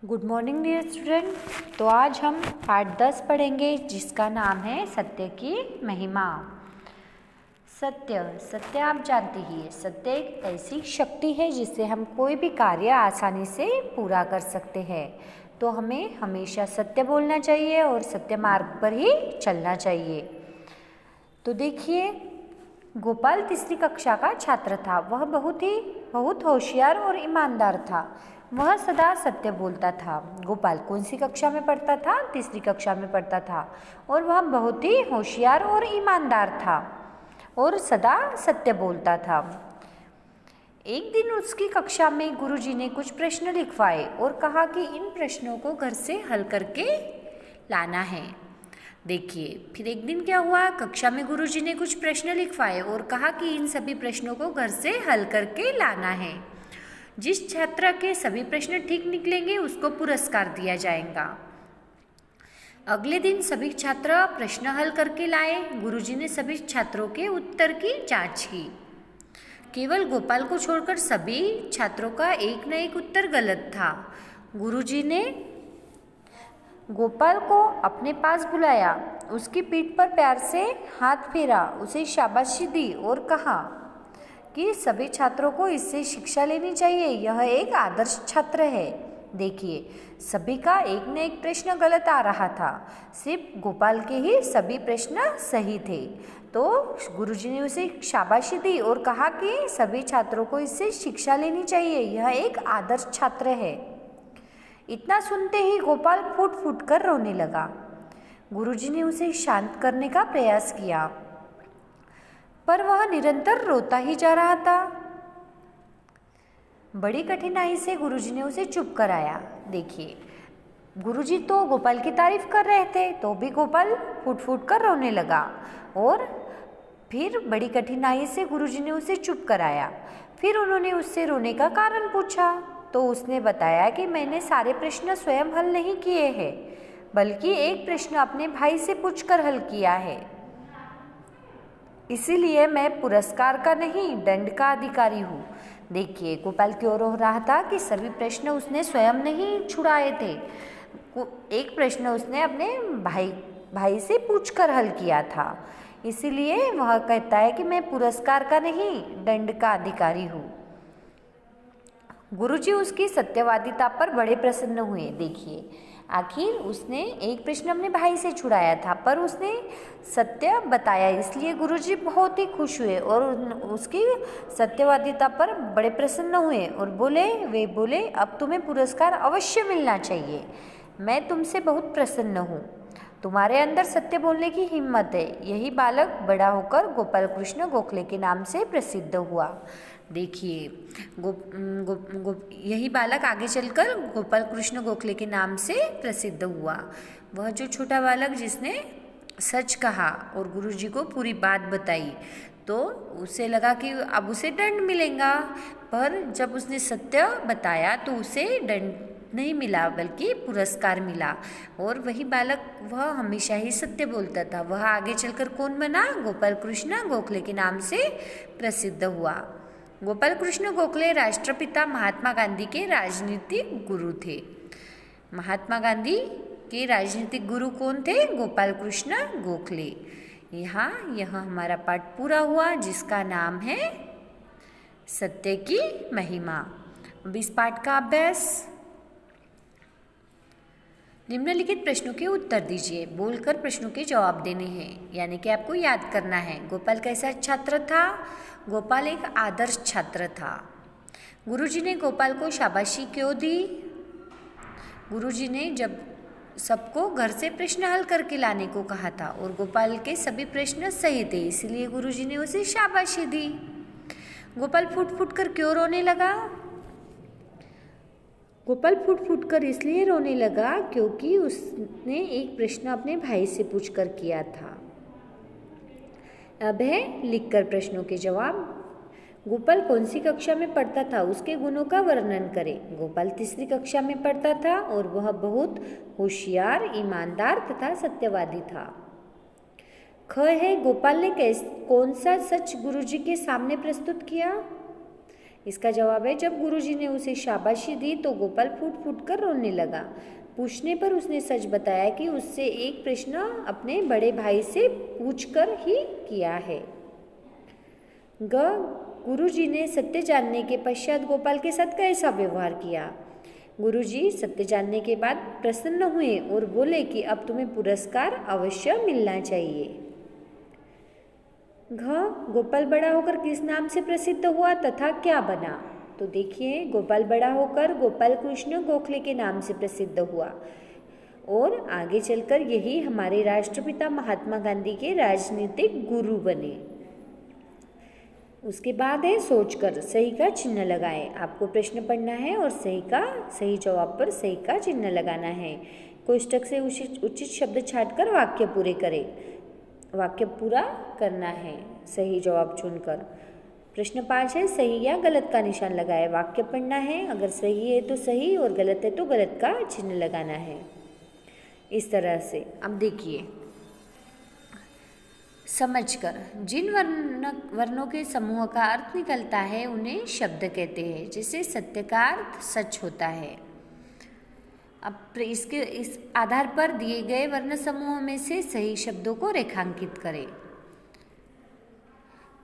Good morning dear student. तो आज हम पाठ 10 पढ़ेंगे जिसका नाम है सत्य की महिमा। सत्य सत्य आप जानते ही है, सत्य एक ऐसी शक्ति है जिससे हम कोई भी कार्य आसानी से पूरा कर सकते हैं। तो हमें हमेशा सत्य बोलना चाहिए और सत्य मार्ग पर ही चलना चाहिए। तो देखिए, गोपाल तीसरी कक्षा का छात्र था। वह बहुत होशियार और ईमानदार था। वह सदा सत्य बोलता था। गोपाल कौन सी कक्षा में पढ़ता था? तीसरी कक्षा में पढ़ता था। और वह बहुत ही होशियार और ईमानदार था और सदा सत्य बोलता था। एक दिन उसकी कक्षा में गुरुजी ने कुछ प्रश्न लिखवाए और कहा कि इन प्रश्नों को घर से हल करके लाना है। देखिए, फिर एक दिन क्या हुआ, कक्षा में गुरुजी ने कुछ प्रश्न लिखवाए और कहा कि इन सभी प्रश्नों को घर से हल करके लाना है। जिस छात्र के सभी प्रश्न ठीक निकलेंगे उसको पुरस्कार दिया जाएगा। अगले दिन सभी छात्र प्रश्न हल करके लाए। गुरुजी ने सभी छात्रों के उत्तर की जांच की। केवल गोपाल को छोड़कर सभी छात्रों का एक न एक उत्तर गलत था। गुरुजी ने गोपाल को अपने पास बुलाया, उसकी पीठ पर प्यार से हाथ फेरा, उसे शाबाशी दी और कहा कि सभी छात्रों को इससे शिक्षा लेनी चाहिए। यह एक आदर्श छात्र है। देखिए, सभी का एक न एक प्रश्न गलत आ रहा था, सिर्फ गोपाल के ही सभी प्रश्न सही थे। तो गुरुजी ने उसे शाबाशी दी और कहा कि सभी छात्रों को इससे शिक्षा लेनी चाहिए। यह एक आदर्श छात्र है। इतना सुनते ही गोपाल फूट फूट कर रोने लगा। गुरुजी ने उसे शांत करने का प्रयास किया, पर वह निरंतर रोता ही जा रहा था। बड़ी कठिनाई से गुरुजी ने उसे चुप कराया। देखिए, गुरुजी तो गोपाल की तारीफ कर रहे थे, तो भी गोपाल फूट फूट कर रोने लगा और फिर बड़ी कठिनाई से गुरुजी ने उसे चुप कराया। फिर उन्होंने उससे रोने का कारण पूछा, तो उसने बताया कि मैंने सारे प्रश्न स्वयं हल नहीं किए हैं, बल्कि एक प्रश्न अपने भाई से पूछकर हल किया है। इसीलिए मैं पुरस्कार का नहीं, दंड का अधिकारी हूँ। देखिए, गोपाल क्यों रो रहा था कि सभी प्रश्न उसने स्वयं नहीं छुड़ाए थे। एक प्रश्न उसने अपने भाई से पूछकर हल किया था। इसीलिए वह कहता है कि मैं पुरस्कार का नहीं, दंड का अधिकारी हूँ। गुरुजी उसकी सत्यवादिता पर बड़े प्रसन्न हुए। देखिए, आखिर उसने एक प्रश्न अपने भाई से छुड़ाया था, पर उसने सत्य बताया, इसलिए गुरुजी बहुत ही खुश हुए और उसकी सत्यवादिता पर बड़े प्रसन्न हुए और वे बोले अब तुम्हें पुरस्कार अवश्य मिलना चाहिए। मैं तुमसे बहुत प्रसन्न हूँ। तुम्हारे अंदर सत्य बोलने की हिम्मत है। यही बालक बड़ा होकर गोपाल कृष्ण गोखले के नाम से प्रसिद्ध हुआ। देखिए, यही बालक आगे चलकर गोपाल कृष्ण गोखले के नाम से प्रसिद्ध हुआ। वह जो छोटा बालक जिसने सच कहा और गुरुजी को पूरी बात बताई, तो उसे लगा कि अब उसे दंड मिलेगा, पर जब उसने सत्य बताया तो उसे दंड नहीं मिला बल्कि पुरस्कार मिला। और वही बालक वह हमेशा ही सत्य बोलता था। वह आगे चलकर कौन बना? गोपाल कृष्ण गोखले के नाम से प्रसिद्ध हुआ। गोपाल कृष्ण गोखले राष्ट्रपिता महात्मा गांधी के राजनीतिक गुरु थे। महात्मा गांधी के राजनीतिक गुरु कौन थे? गोपाल कृष्ण गोखले। यह हमारा पाठ पूरा हुआ जिसका नाम है सत्य की महिमा। अब इस पाठ का अभ्यास, निम्नलिखित प्रश्नों के उत्तर दीजिए। बोलकर प्रश्नों के जवाब देने हैं, यानी कि आपको याद करना है। गोपाल कैसा छात्र था? गोपाल एक आदर्श छात्र था। गुरुजी ने गोपाल को शाबाशी क्यों दी? गुरुजी ने जब सबको घर से प्रश्न हल करके लाने को कहा था और गोपाल के सभी प्रश्न सही थे, इसलिए गुरुजी ने उसे शाबाशी दी। गोपाल फूट फूट कर क्यों रोने लगा? गोपाल फूट फूट कर इसलिए रोने लगा क्योंकि उसने एक प्रश्न अपने भाई से पूछकर किया था। अब है लिखकर प्रश्नों के जवाब। गोपाल कौन सी कक्षा में पढ़ता था? उसके गुणों का वर्णन करें। गोपाल तीसरी कक्षा में पढ़ता था और वह बहुत होशियार, ईमानदार तथा सत्यवादी था। ख है, गोपाल ने कौन सा सच गुरुजी के सामने प्रस्तुत किया? इसका जवाब है, जब गुरुजी ने उसे शाबाशी दी तो गोपाल फूट फूट कर रोने लगा। पूछने पर उसने सच बताया कि उससे एक प्रश्न अपने बड़े भाई से पूछकर ही किया है। गुरुजी ने सत्य जानने के पश्चात गोपाल के साथ कैसा व्यवहार किया? गुरुजी सत्य जानने के बाद प्रसन्न हुए और बोले कि अब तुम्हें पुरस्कार अवश्य मिलना चाहिए। गोपाल बड़ा होकर किस नाम से प्रसिद्ध हुआ तथा क्या बना? तो देखिए, गोपाल बड़ा होकर गोपाल कृष्ण गोखले के नाम से प्रसिद्ध हुआ और आगे चलकर यही हमारे राष्ट्रपिता महात्मा गांधी के राजनीतिक गुरु बने। उसके बाद है सोचकर सही का चिन्ह लगाएं। आपको प्रश्न पढ़ना है और सही जवाब पर सही का चिन्ह लगाना है। कोष्ठक से उचित शब्द छांटकर वाक्य पूरे करें। वाक्य पूरा करना है सही जवाब चुनकर। प्रश्न 5 है, सही या गलत का निशान लगाएं। वाक्य पढ़ना है, अगर सही है तो सही और गलत है तो गलत का चिन्ह लगाना है। इस तरह से अब देखिए, समझकर जिन वर्णों के समूह का अर्थ निकलता है उन्हें शब्द कहते हैं। जैसे सत्य का अर्थ सच होता है। अब इस आधार पर दिए गए वर्ण समूह में से सही शब्दों को रेखांकित करें।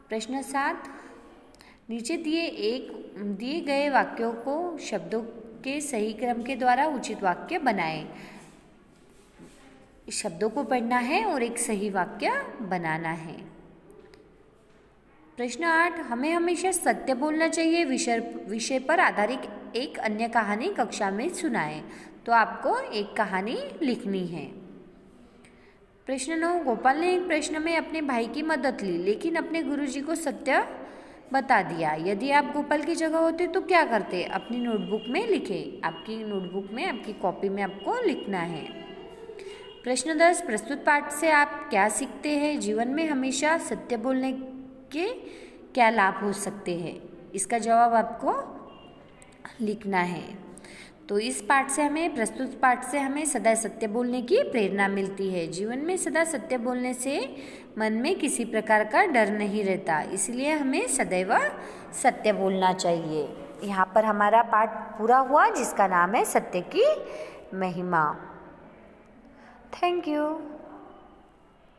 प्रश्न 7, नीचे दिए गए वाक्यों को शब्दों के सही क्रम के द्वारा उचित वाक्य बनाएं। शब्दों को पढ़ना है और एक सही वाक्य बनाना है। प्रश्न 8, हमें हमेशा सत्य बोलना चाहिए। विषय पर आधारित एक अन्य कहानी कक्षा में सुनाएं। तो आपको एक कहानी लिखनी है। प्रश्न 9, गोपाल ने एक प्रश्न में अपने भाई की मदद ली लेकिन अपने गुरुजी को सत्य बता दिया। यदि आप गोपाल की जगह होते तो क्या करते? अपनी नोटबुक में लिखें। आपकी नोटबुक में, आपकी कॉपी में आपको लिखना है। प्रश्न 10, प्रस्तुत पाठ से आप क्या सीखते हैं? जीवन में हमेशा सत्य बोलने के क्या लाभ हो सकते हैं? इसका जवाब आपको लिखना है। तो इस प्रस्तुत पाठ से हमें सदा सत्य बोलने की प्रेरणा मिलती है। जीवन में सदा सत्य बोलने से मन में किसी प्रकार का डर नहीं रहता, इसलिए हमें सदैव सत्य बोलना चाहिए। यहाँ पर हमारा पाठ पूरा हुआ जिसका नाम है सत्य की महिमा। Thank you.